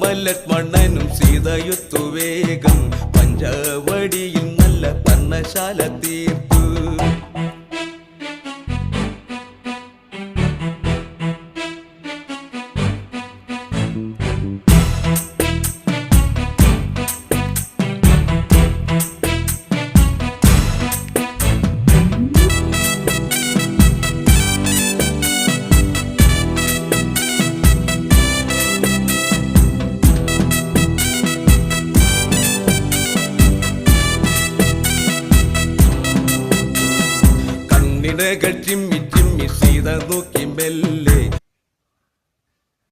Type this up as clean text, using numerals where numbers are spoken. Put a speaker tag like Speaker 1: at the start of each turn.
Speaker 1: രാമലക്ഷ്മണനും സീതയൊത്തു വേഗം പഞ്ചവടിയിൽ നല്ല പർണശാല തീർത്തു. ചിമ്മി ചിമ്മി സീത നോക്കി മെല്ലെ